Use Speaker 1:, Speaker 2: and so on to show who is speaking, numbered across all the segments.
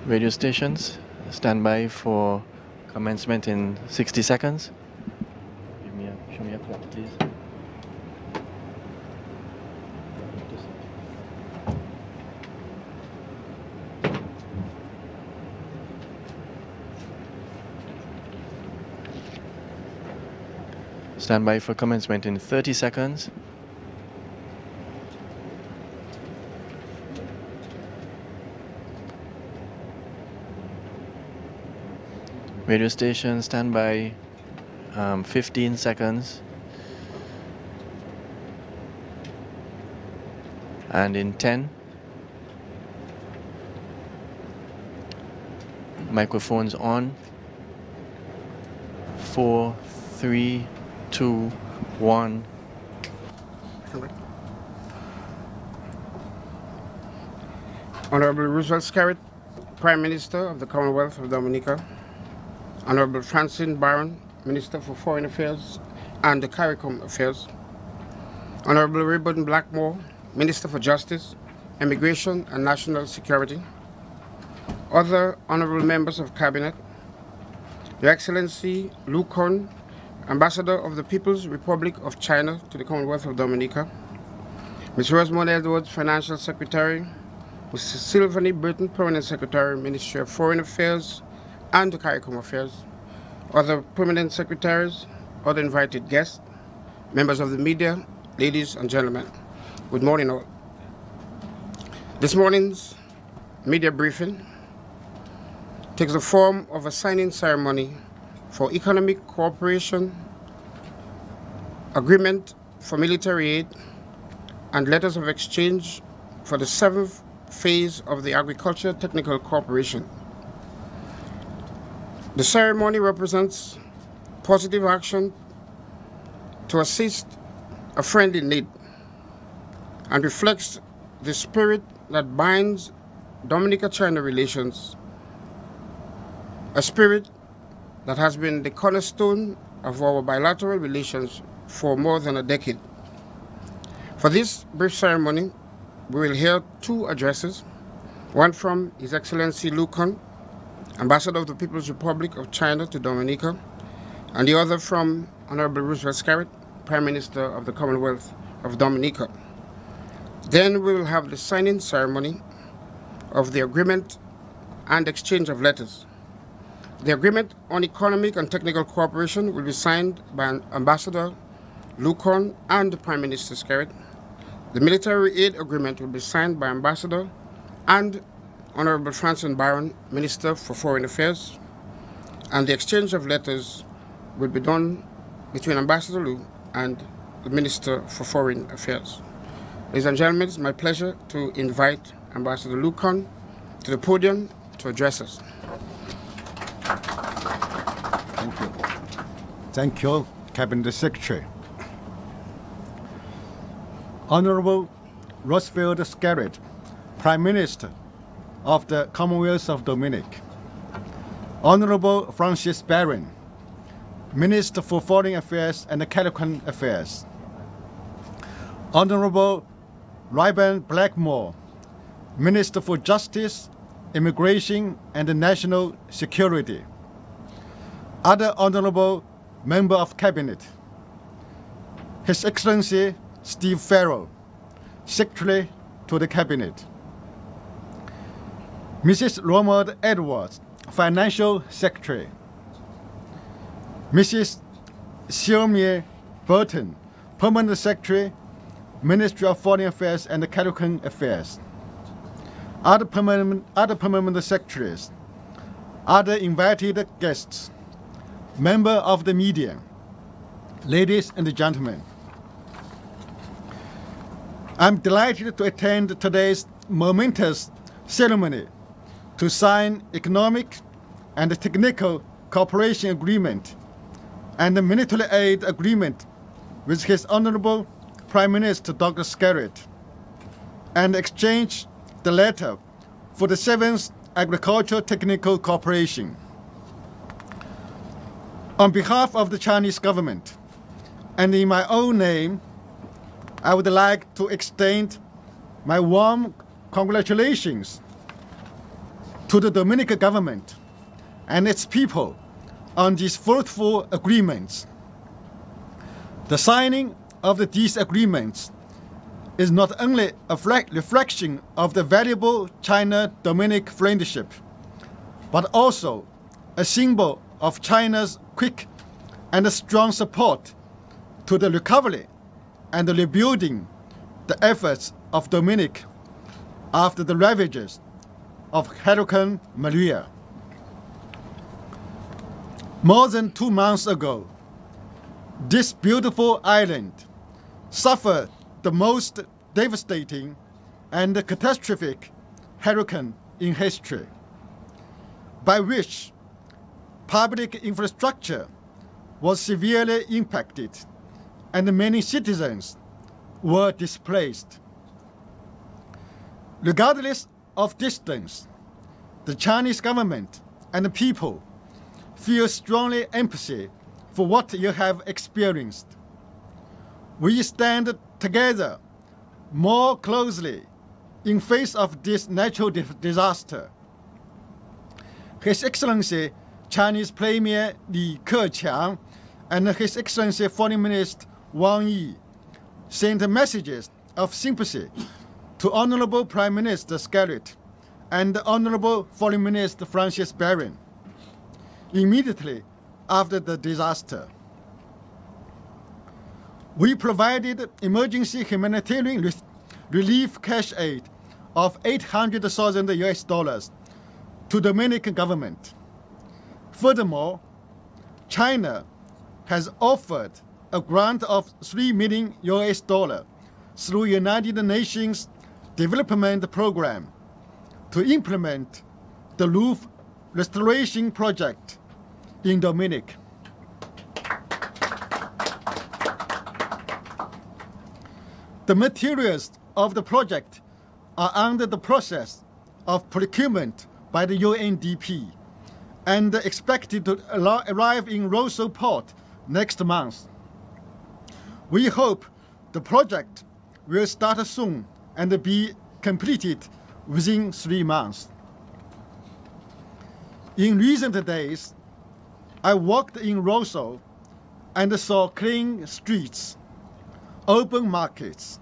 Speaker 1: Radio stations, stand by for commencement in 60 seconds. Show me a clock, please. Stand by for commencement in 30 seconds. Radio station, stand by 15 seconds. And in 10. Microphones on. 4, 3, 2, 1.
Speaker 2: Honorable Roosevelt Skerrit, Prime Minister of the Commonwealth of Dominica. Honorable Francine Barron, Minister for Foreign Affairs and the CARICOM Affairs. Honorable Rayburn Blackmore, Minister for Justice, Immigration and National Security. Other honorable members of Cabinet. Your Excellency Lu Con, Ambassador of the People's Republic of China to the Commonwealth of Dominica. Ms. Rosemond Edwards, Financial Secretary. Mrs. Sylvanie Burton, Permanent Secretary, Ministry of Foreign Affairs and the CARICOM Affairs, other permanent secretaries, other invited guests, members of the media, ladies and gentlemen. Good morning all. This morning's media briefing takes the form of a signing ceremony for economic cooperation, agreement for military aid, and letters of exchange for the 7th phase of the Agriculture Technical Cooperation. The ceremony represents positive action to assist a friend in need and reflects the spirit that binds Dominica-China relations, a spirit that has been the cornerstone of our bilateral relations for more than a decade. For this brief ceremony, we will hear 2 addresses, one from His Excellency Lu Con, Ambassador of the People's Republic of China to Dominica, and the other from Honorable Roosevelt Skerrit, Prime Minister of the Commonwealth of Dominica. Then we will have the signing ceremony of the agreement and exchange of letters. The agreement on economic and technical cooperation will be signed by Ambassador Lu Con and Prime Minister Skerrit. The military aid agreement will be signed by Ambassador and Honorable Francine Barron, Minister for Foreign Affairs, and the exchange of letters will be done between Ambassador Lu and the Minister for Foreign Affairs. Ladies and gentlemen, it's my pleasure to invite Ambassador Lu Con to the podium to address us.
Speaker 3: Thank you. Thank you, Cabinet Secretary. Honorable Roosevelt Skerrit, Prime Minister of the Commonwealth of Dominica. Honorable Francis Barron, Minister for Foreign Affairs and CARICOM Affairs. Honorable Rayburn Blackmore, Minister for Justice, Immigration and National Security. Other honorable member of Cabinet. His Excellency Steve Ferrol, Secretary to the Cabinet. Mrs. Rosemond Edwards, Financial Secretary. Mrs. Sylvanie Burton, Permanent Secretary, Ministry of Foreign Affairs and CARICOM Affairs. Other permanent secretaries, other invited guests, member of the media, ladies and gentlemen. I'm delighted to attend today's momentous ceremony to sign economic and technical cooperation agreement and the military aid agreement with His Honorable Prime Minister Dr. Skerrit, and exchange the letter for the 7th Agricultural Technical Cooperation. On behalf of the Chinese government and in my own name, I would like to extend my warm congratulations to the Dominican government and its people on these fruitful agreements. The signing of these agreements is not only a reflection of the valuable China-Dominic friendship, but also a symbol of China's quick and strong support to the recovery and the rebuilding the efforts of Dominica after the ravages of Hurricane Maria. More than 2 months ago, this beautiful island suffered the most devastating and catastrophic hurricane in history, by which public infrastructure was severely impacted and many citizens were displaced. Regardless of distance, the Chinese government and the people feel strongly empathy for what you have experienced. We stand together more closely in face of this natural disaster. His Excellency Chinese Premier Li Keqiang and His Excellency Foreign Minister Wang Yi sent messages of sympathy to Honorable Prime Minister Skerrit and Honorable Foreign Minister Francis Barron immediately after the disaster. We provided emergency humanitarian relief cash aid of 800,000 US dollars to the Dominican government. Furthermore, China has offered a grant of 3 million US dollars through United Nations Development Program to implement the roof restoration project in Dominica. The materials of the project are under the process of procurement by the UNDP and expected to arrive in Roseau Port next month. We hope the project will start soon and be completed within 3 months. In recent days, I walked in Roseau and saw clean streets, open markets,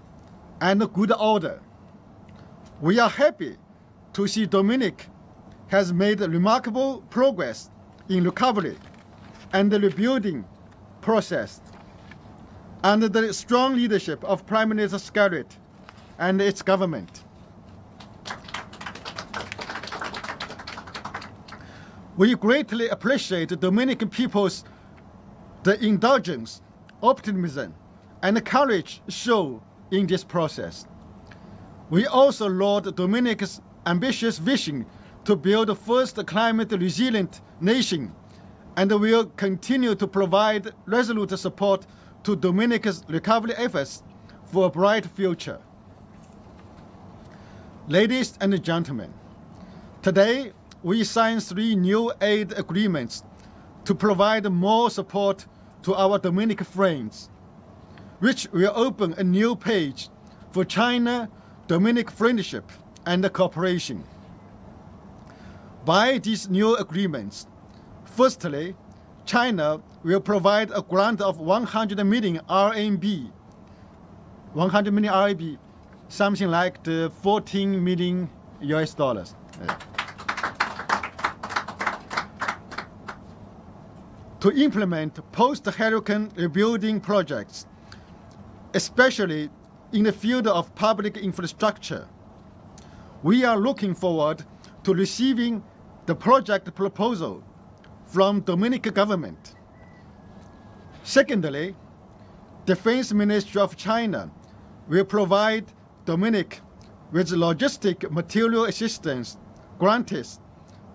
Speaker 3: and good order. We are happy to see Dominica has made remarkable progress in recovery and the rebuilding process under the strong leadership of Prime Minister Skerrit and its government. We greatly appreciate the Dominican people's indulgence, optimism, and courage shown in this process. We also laud Dominica's ambitious vision to build the first climate-resilient nation and will continue to provide resolute support to Dominica's recovery efforts for a bright future. Ladies and gentlemen, today we signed 3 new aid agreements to provide more support to our Dominican friends, which will open a new page for China-Dominican friendship and cooperation. By these new agreements, firstly, China will provide a grant of 100 million RMB, 100 million RMB, something like the 14 million US dollars. To implement post-hurricane rebuilding projects, especially in the field of public infrastructure. We are looking forward to receiving the project proposal from Dominican government. Secondly, Defense Ministry of China will provide Dominica with logistic material assistance granted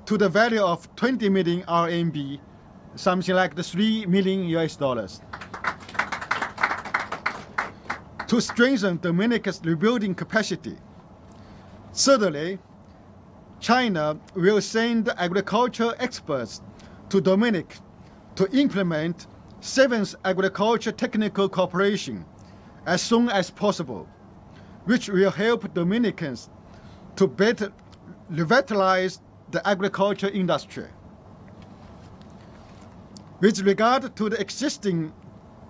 Speaker 3: to the value of 20 million RMB, something like the 3 million US dollars, to strengthen Dominica's rebuilding capacity. Thirdly, China will send agricultural experts to Dominica to implement 7th Agriculture Technical Cooperation as soon as possible, which will help Dominicans to better revitalize the agriculture industry. With regard to the existing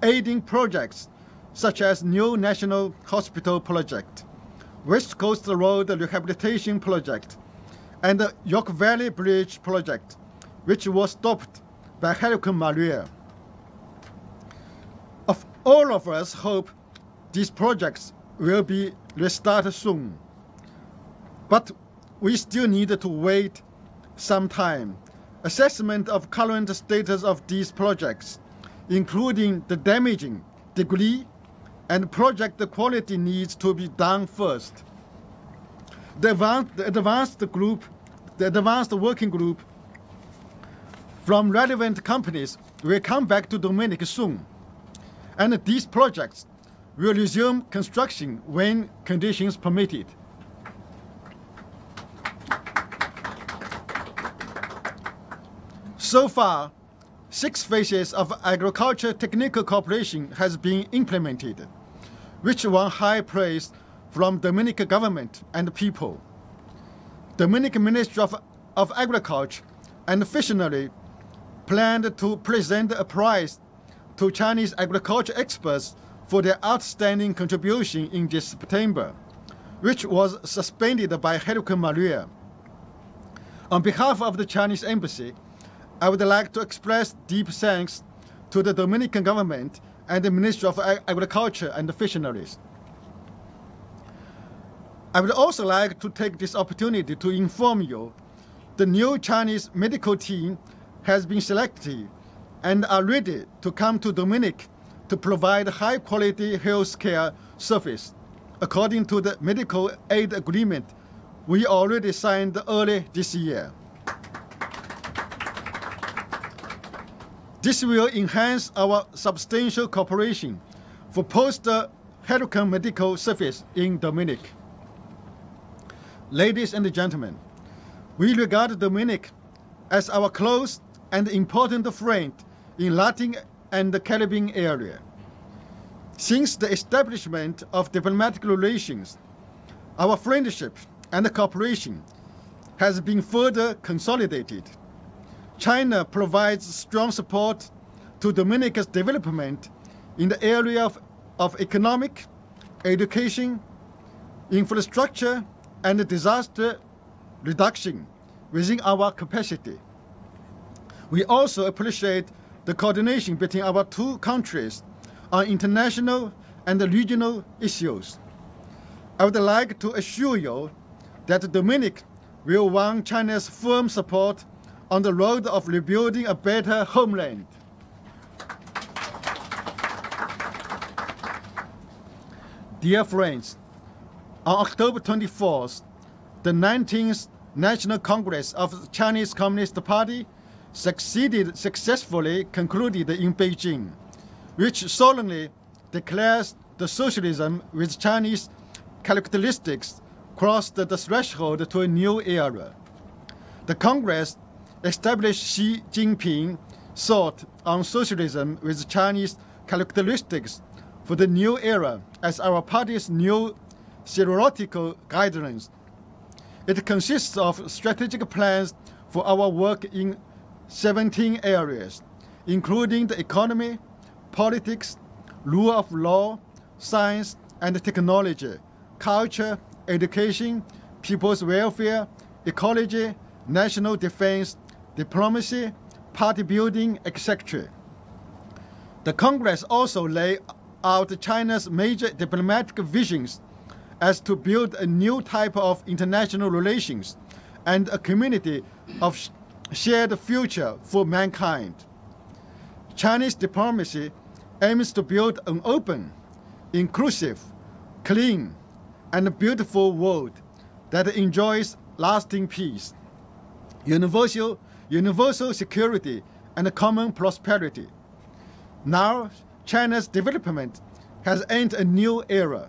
Speaker 3: aiding projects, such as New National Hospital Project, West Coast Road Rehabilitation Project, and the York Valley Bridge Project, which was stopped by Hurricane Maria. All of us hope these projects will be restarted soon, but we still need to wait some time. Assessment of current status of these projects, including the damaging degree and project quality, needs to be done first. The advanced working group from relevant companies will come back to Dominica soon, and these projects will resume construction when conditions permitted. So far, 6 phases of agriculture technical cooperation has been implemented, which won high praise from Dominican government and people. Dominican Ministry of Agriculture and Fishery planned to present a prize to Chinese agriculture experts for their outstanding contribution in this September, which was suspended by Hurricane Maria. On behalf of the Chinese Embassy, I would like to express deep thanks to the Dominican government and the Ministry of Agriculture and Fisheries. I would also like to take this opportunity to inform you the new Chinese medical team has been selected and are ready to come to Dominica to provide high-quality health care service according to the medical aid agreement we already signed early this year. This will enhance our substantial cooperation for post-hurricane medical service in Dominica. Ladies and gentlemen, we regard Dominica as our close and important friend in Latin and the Caribbean area. Since the establishment of diplomatic relations, our friendship and cooperation has been further consolidated. China provides strong support to Dominica's development in the area of economic, education, infrastructure, and disaster reduction within our capacity. We also appreciate the coordination between our two countries on international and regional issues. I would like to assure you that Dominica will want China's firm support on the road of rebuilding a better homeland. Dear friends, on October 24th, the 19th National Congress of the Chinese Communist Party successfully concluded in Beijing, which solemnly declares the socialism with Chinese characteristics crossed the threshold to a new era. The Congress established Xi Jinping thought on socialism with Chinese characteristics for the new era as our party's new theoretical guidelines. It consists of strategic plans for our work in 17 areas, including the economy, politics, rule of law, science and technology, culture, education, people's welfare, ecology, national defense, diplomacy, party building, etc. The Congress also laid out China's major diplomatic visions as to build a new type of international relations and a community of shared future for mankind. Chinese diplomacy aims to build an open, inclusive, clean, and beautiful world that enjoys lasting peace, universal security, and common prosperity. Now, China's development has entered a new era.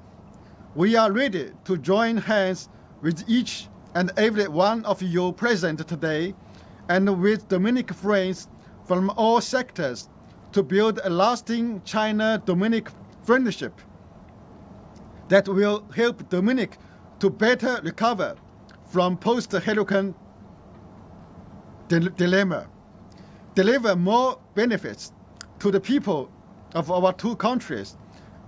Speaker 3: We are ready to join hands with each and every one of you present today and with Dominican friends from all sectors to build a lasting China-Dominican friendship that will help Dominica to better recover from post-hurricane dilemma, deliver more benefits to the people of our two countries,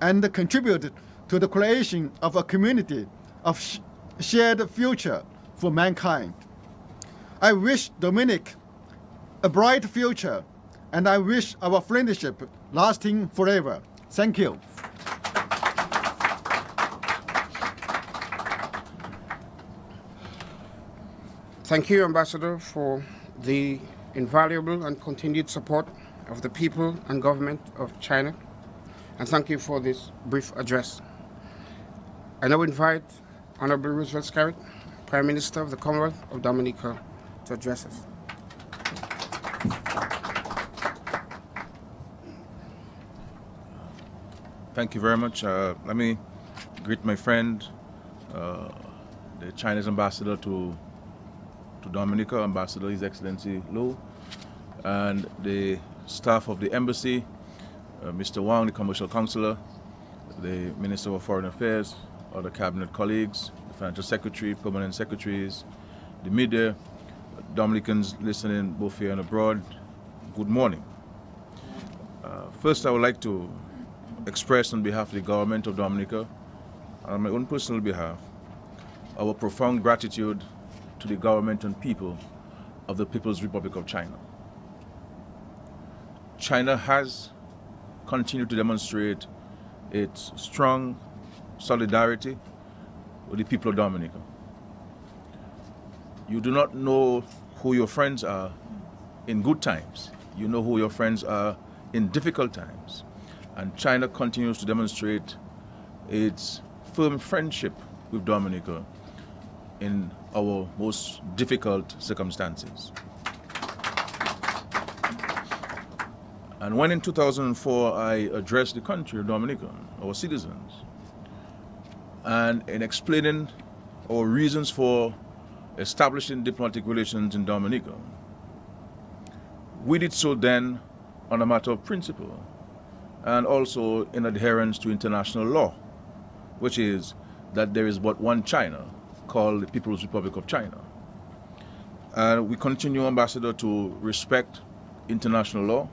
Speaker 3: and contribute to the creation of a community of shared future for mankind. I wish Dominic a bright future, and I wish our friendship lasting forever. Thank you.
Speaker 2: Thank you, Ambassador, for the invaluable and continued support of the people and government of China. And thank you for this brief address. I now invite Honorable Roosevelt Skerrit, Prime Minister of the Commonwealth of Dominica, to address us.
Speaker 4: Thank you very much. Let me greet my friend, the Chinese ambassador to Dominica, Ambassador His Excellency Lu, and the staff of the embassy, Mr. Wang, the commercial counselor, the Minister of Foreign Affairs, other cabinet colleagues, the financial secretary, permanent secretaries, the media, Dominicans listening both here and abroad. Good morning. First, I would like to express on behalf of the government of Dominica, and on my own personal behalf, our profound gratitude to the government and people of the People's Republic of China. China has continued to demonstrate its strong solidarity with the people of Dominica. You do not know who your friends are in good times. You know who your friends are in difficult times. And China continues to demonstrate its firm friendship with Dominica in our most difficult circumstances. And when in 2004 I addressed the country of Dominica, our citizens, and in explaining our reasons for establishing diplomatic relations in Dominica, we did so then on a matter of principle and also in adherence to international law, which is that there is but one China, called the People's Republic of China. And we continue, Ambassador, to respect international law,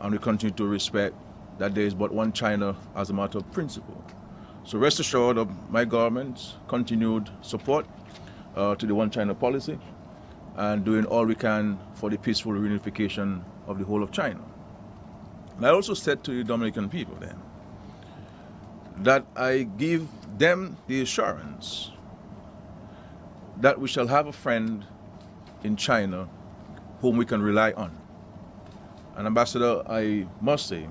Speaker 4: and we continue to respect that there is but one China as a matter of principle. So rest assured of my government's continued support to the One China policy and doing all we can for the peaceful reunification of the whole of China. And I also said to the Dominican people then that I give them the assurance that we shall have a friend in China whom we can rely on. And Ambassador, I must say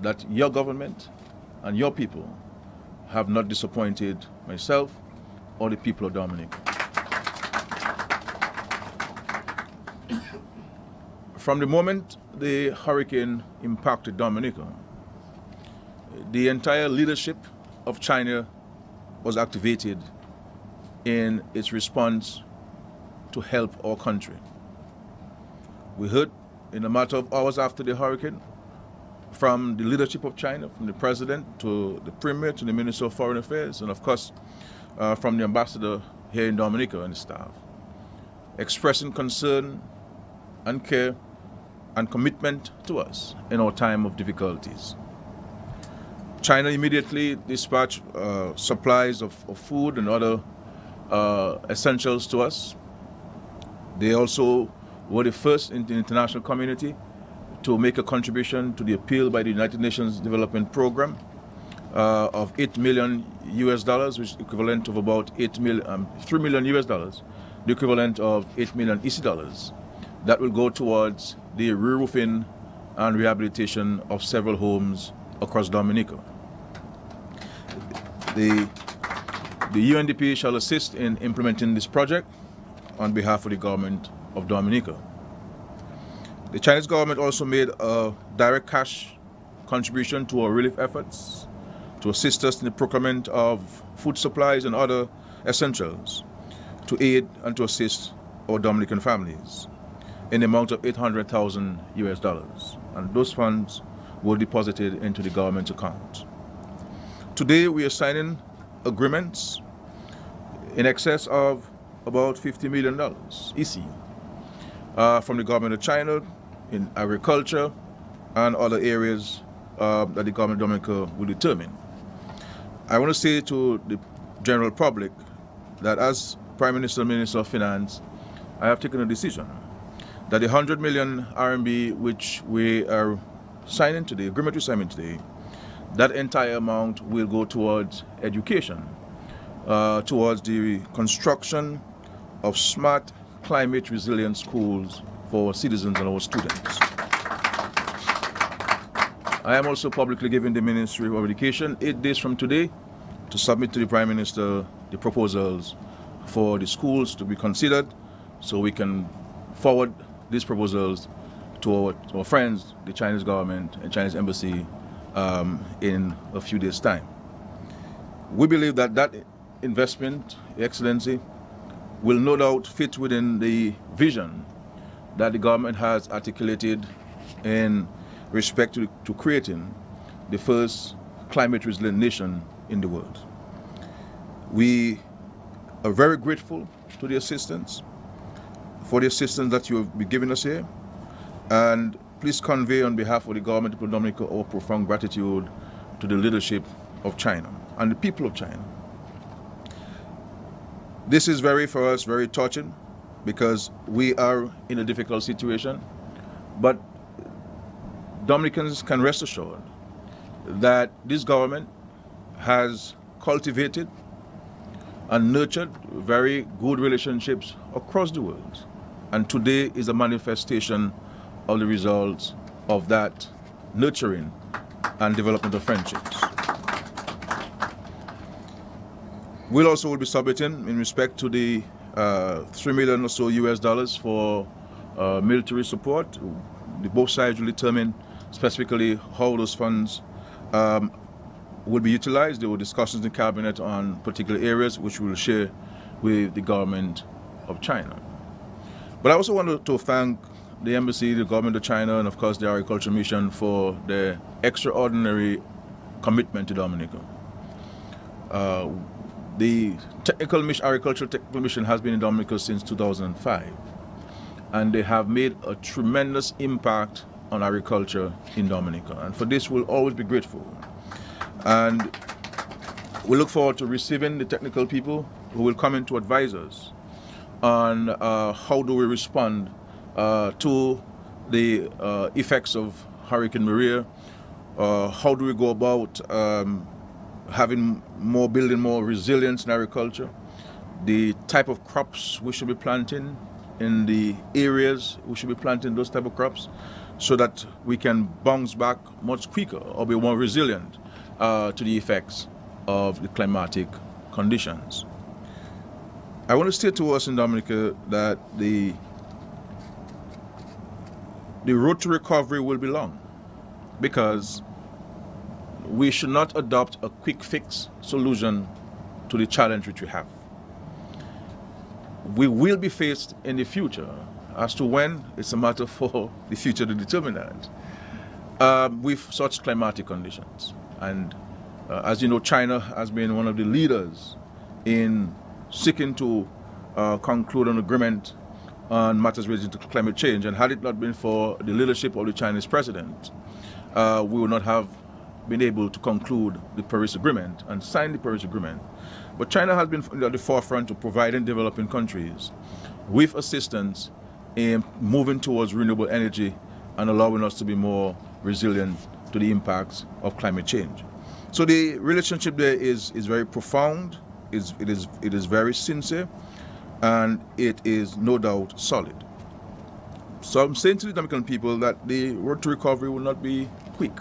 Speaker 4: that your government and your people have not disappointed myself or the people of Dominica. From the moment the hurricane impacted Dominica, the entire leadership of China was activated in its response to help our country. We heard in a matter of hours after the hurricane from the leadership of China, from the president to the premier to the Minister of Foreign Affairs, and of course from the ambassador here in Dominica and the staff, expressing concern and care and commitment to us in our time of difficulties. China immediately dispatched supplies of food and other essentials to us. They also were the first in the international community to make a contribution to the appeal by the United Nations Development Program of $8 million, which is equivalent of about $3 million US, the equivalent of 8 million EC dollars. That will go towards the re-roofing and rehabilitation of several homes across Dominica. The UNDP shall assist in implementing this project on behalf of the government of Dominica. The Chinese government also made a direct cash contribution to our relief efforts to assist us in the procurement of food supplies and other essentials to aid and to assist our Dominican families in the amount of 800,000 US dollars. And those funds were deposited into the government account. Today we are signing agreements in excess of about $50 million EC from the government of China in agriculture and other areas that the government of Dominica will determine. I want to say to the general public that as Prime Minister and Minister of Finance, I have taken a decision that the 100 million RMB which we are signing today, agreement we're signing today, that entire amount will go towards education, towards the construction of smart, climate resilient schools for citizens and our students. I am also publicly giving the Ministry of Education 8 days from today to submit to the Prime Minister the proposals for the schools to be considered so we can forward these proposals to our friends, the Chinese government and Chinese embassy in a few days' time. We believe that that investment, Excellency, will no doubt fit within the vision that the government has articulated in respect to creating the first climate resilient nation in the world. We are very grateful to the assistance, for the assistance that you have been giving us here, and please convey on behalf of the government of Dominica our profound gratitude to the leadership of China and the people of China. This is for us very touching because we are in a difficult situation, but Dominicans can rest assured that this government has cultivated and nurtured very good relationships across the world. And today is a manifestation of the results of that nurturing and development of friendships. We'll also be submitting in respect to the $3 million or so US dollars for military support. Both sides will determine specifically how those funds will be utilized. There were discussions in the cabinet on particular areas which we will share with the government of China. But I also wanted to thank the embassy, the government of China, and of course the agriculture mission for their extraordinary commitment to Dominica. The agricultural technical mission has been in Dominica since 2005, and they have made a tremendous impact on agriculture in Dominica, and for this we'll always be grateful. And we look forward to receiving the technical people who will come in to advise us on how do we respond to the effects of Hurricane Maria, how do we go about building more resilience in agriculture, the type of crops we should be planting in the areas we should be planting those type of crops so that we can bounce back much quicker or be more resilient to the effects of the climatic conditions. I want to state to us in Dominica that the road to recovery will be long, because we should not adopt a quick fix solution to the challenge which we have. We will be faced in the future. As to when, it's a matter for the future to determine that, with such climatic conditions. And as you know, China has been one of the leaders in seeking to conclude an agreement on matters related to climate change. And had it not been for the leadership of the Chinese president, we would not have been able to conclude the Paris Agreement and sign the Paris Agreement. But China has been at the forefront of providing developing countries with assistance in moving towards renewable energy and allowing us to be more resilient to the impacts of climate change. So the relationship there is very profound, it is very sincere, and it is no doubt solid. So I'm saying to the Dominican people that the road to recovery will not be quick.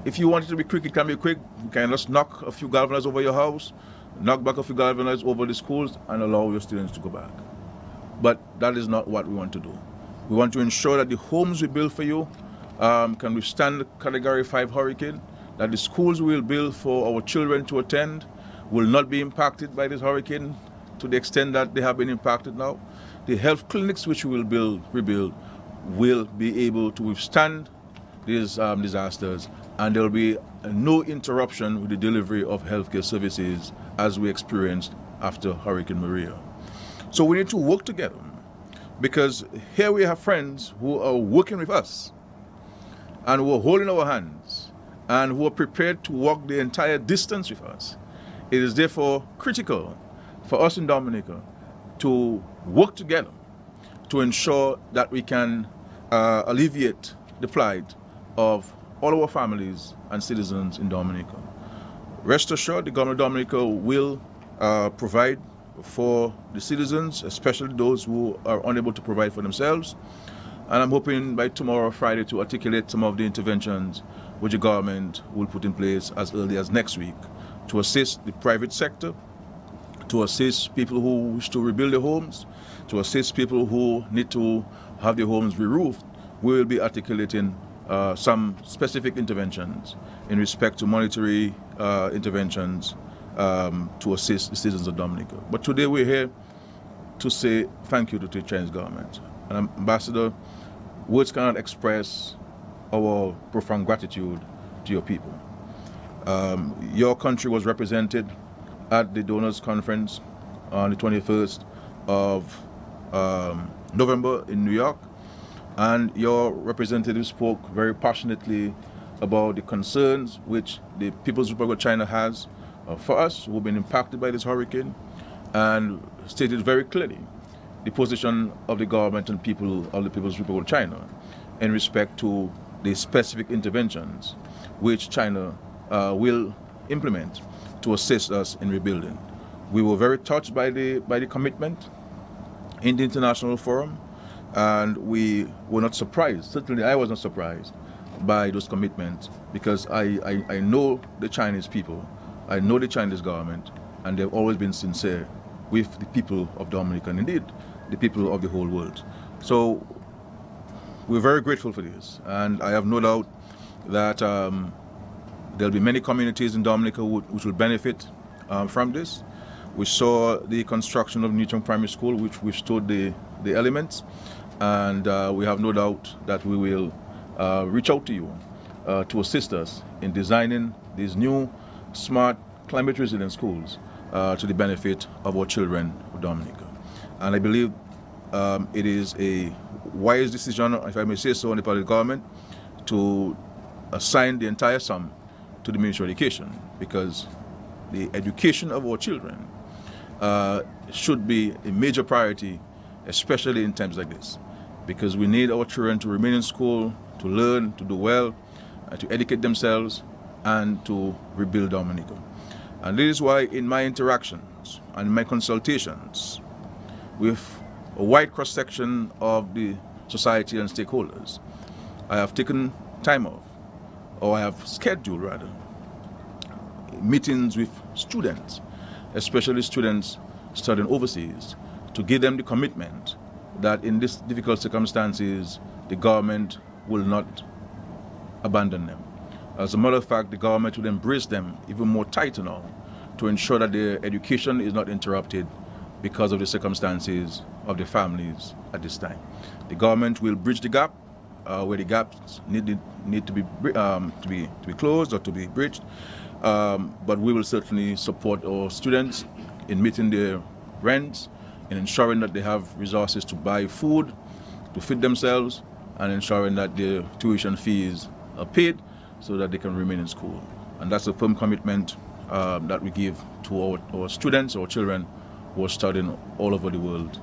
Speaker 4: If you want it to be quick, it can be quick. You can just knock a few galvanized over your house, knock back a few galvanized over the schools, and allow your students to go back. But that is not what we want to do. We want to ensure that the homes we build for you can withstand the Category 5 hurricane, that the schools we will build for our children to attend will not be impacted by this hurricane to the extent that they have been impacted now. The health clinics which we will rebuild will be able to withstand these disasters, and there will be no interruption with the delivery of healthcare services as we experienced after Hurricane Maria. So we need to work together because here we have friends who are working with us and who are holding our hands and who are prepared to walk the entire distance with us. It is therefore critical for us in Dominica to work together to ensure that we can alleviate the plight of all our families and citizens in Dominica. Rest assured, the government of Dominica will provide for the citizens, especially those who are unable to provide for themselves. And I'm hoping by tomorrow, Friday, to articulate some of the interventions which the government will put in place as early as next week to assist the private sector, to assist people who wish to rebuild their homes, to assist people who need to have their homes re-roofed. We will be articulating some specific interventions in respect to monetary interventions to assist the citizens of Dominica. But today we're here to say thank you to the Chinese government. And Ambassador, words cannot express our profound gratitude to your people. Your country was represented at the Donors Conference on the 21st of November in New York, and your representative spoke very passionately about the concerns which the People's Republic of China has for us who have been impacted by this hurricane, and stated very clearly the position of the government and people of the People's Republic of China in respect to the specific interventions which China will implement to assist us in rebuilding. We were very touched by the commitment in the international forum, and we were not surprised. Certainly I was not surprised by those commitments, because I know the Chinese people, I know the Chinese government, and they've always been sincere with the people of Dominica, and indeed the people of the whole world. So we're very grateful for this, and I have no doubt that there'll be many communities in Dominica which will benefit from this. We saw the construction of Newton Primary School, which withstood the elements, and we have no doubt that we will reach out to you to assist us in designing these new, smart, climate resilient schools to the benefit of our children of Dominica. And I believe it is a wise decision, if I may say so, on the part of the government to assign the entire sum to the Ministry of Education, because the education of our children should be a major priority, especially in times like this, because we need our children to remain in school, to learn, to do well, to educate themselves, and to rebuild Dominica. And this is why in my interactions and my consultations with a wide cross-section of the society and stakeholders, I have taken time off, or I have scheduled rather, meetings with students, especially students studying overseas, to give them the commitment that in these difficult circumstances, the government will not abandon them. As a matter of fact, the government will embrace them even more tighter now to ensure that their education is not interrupted because of the circumstances of their families at this time. The government will bridge the gap where the gaps need to be closed or to be bridged, but we will certainly support our students in meeting their rents, in ensuring that they have resources to buy food, to feed themselves, and ensuring that their tuition fees are paid so that they can remain in school. And that's a firm commitment that we give to our students, our children who are studying all over the world.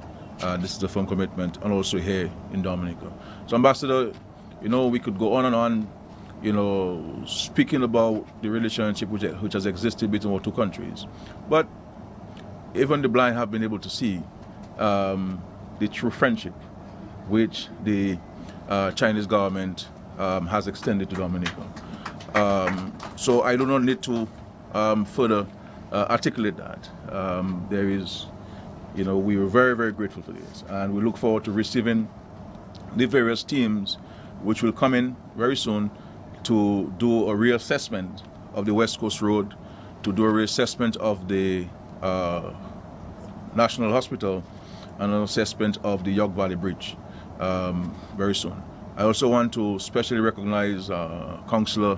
Speaker 4: This is a firm commitment, and also here in Dominica. So, Ambassador, you know, we could go on and on, you know, speaking about the relationship which has existed between our two countries. But even the blind have been able to see the true friendship which the Chinese government has extended to Dominica. So I do not need to further articulate that. There is, you know, we were very, very grateful for this, and we look forward to receiving the various teams which will come in very soon to do a reassessment of the West Coast Road, to do a reassessment of the National Hospital, and an assessment of the York Valley Bridge very soon. I also want to specially recognize Councillor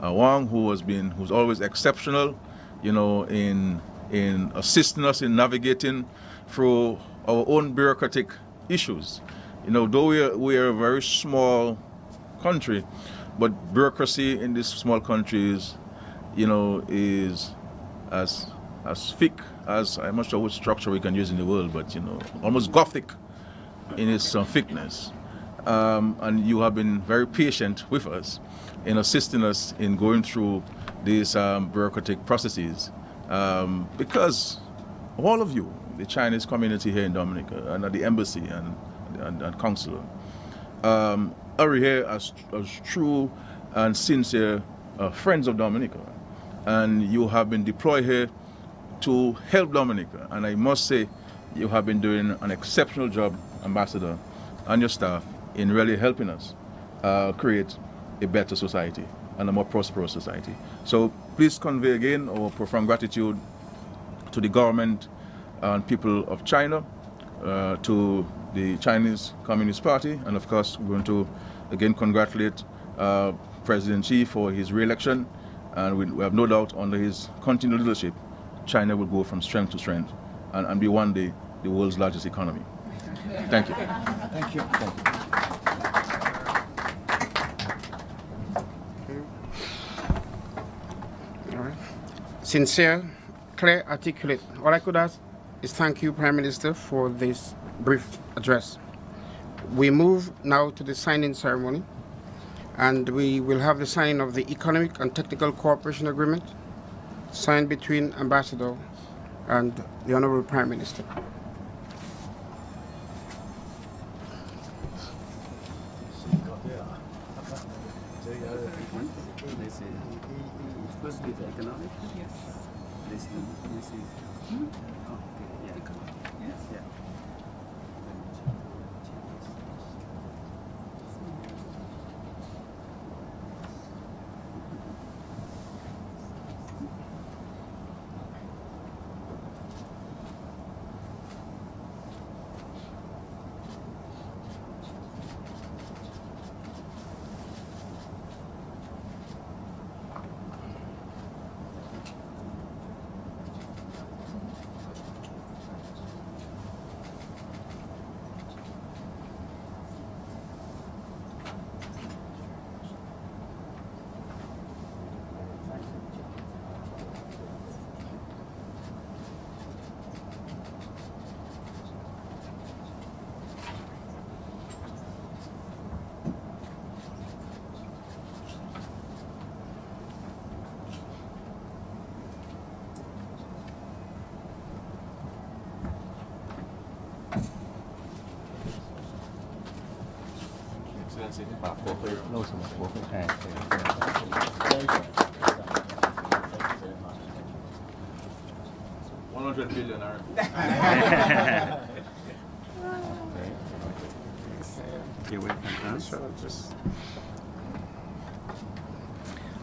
Speaker 4: Wang, who's always exceptional, you know, in assisting us in navigating through our own bureaucratic issues. You know, though we are a very small country, but bureaucracy in these small countries, you know, is as thick as, I'm not sure what structure we can use in the world, but, you know, almost Gothic in its thickness. And you have been very patient with us in assisting us in going through these bureaucratic processes, because all of you, the Chinese community here in Dominica and at the embassy and consulate, are here as true and sincere friends of Dominica, and you have been deployed here to help Dominica, and I must say you have been doing an exceptional job, Ambassador, and your staff in really helping us create a better society and a more prosperous society. So please convey again our profound gratitude to the government and people of China, to the Chinese Communist Party, and of course we're going to again congratulate President Xi for his re-election, and we have no doubt under his continued leadership China will go from strength to strength and be one day the world's largest economy. Thank you.
Speaker 3: Thank you.
Speaker 2: All right. Sincere, clear, articulate. All I could ask is thank you, Prime Minister, for this brief address. We move now to the signing ceremony, and we will have the signing of the Economic and Technical Cooperation Agreement signed between Ambassador and the Honorable Prime Minister.
Speaker 5: Supposed to be the economic? Yes. This is. Oh, okay. Yeah. Economic. Yes. Yeah.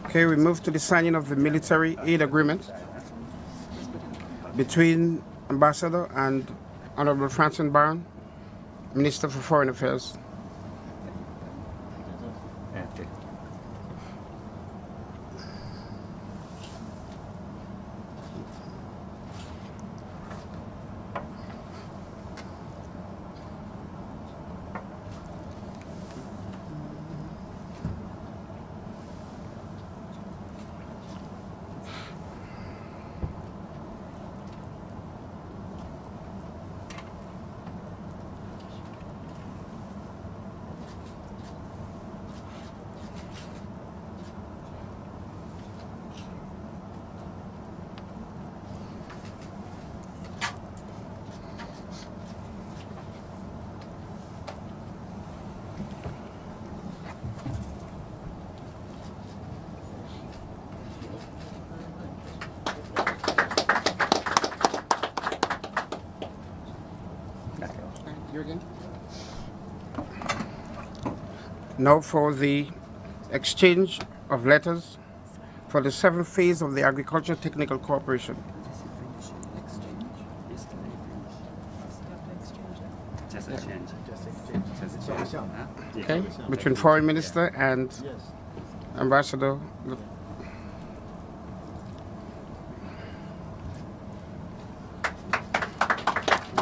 Speaker 2: Okay, we move to the signing of the military aid agreement between Ambassador and Honorable Francis Barron, Minister for Foreign Affairs. Now for the exchange of letters for the 7th phase of the Agricultural Technical Cooperation. Okay, between Foreign Minister and Ambassador.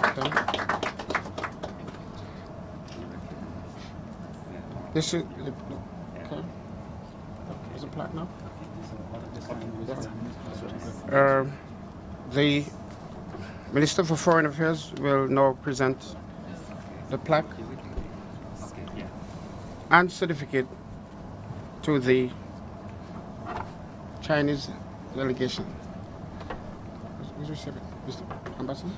Speaker 2: Okay. This is okay. Is it plaque now? The Minister for Foreign Affairs will now present the plaque and certificate to the Chinese delegation. Who's receiving it? Mr. Ambassador?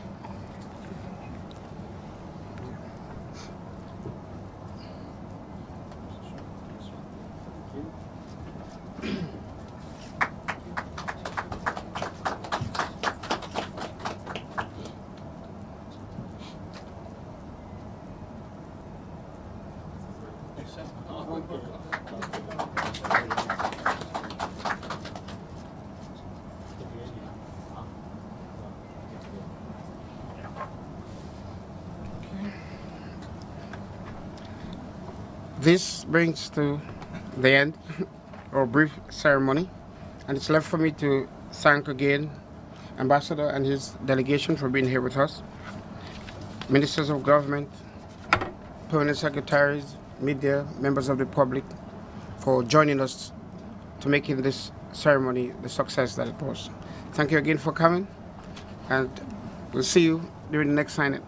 Speaker 2: This brings to the end our brief ceremony, and it's left for me to thank again Ambassador and his delegation for being here with us, Ministers of Government, Permanent Secretaries, media, members of the public, for joining us to making this ceremony the success that it was. Thank you again for coming, and we'll see you during the next signing.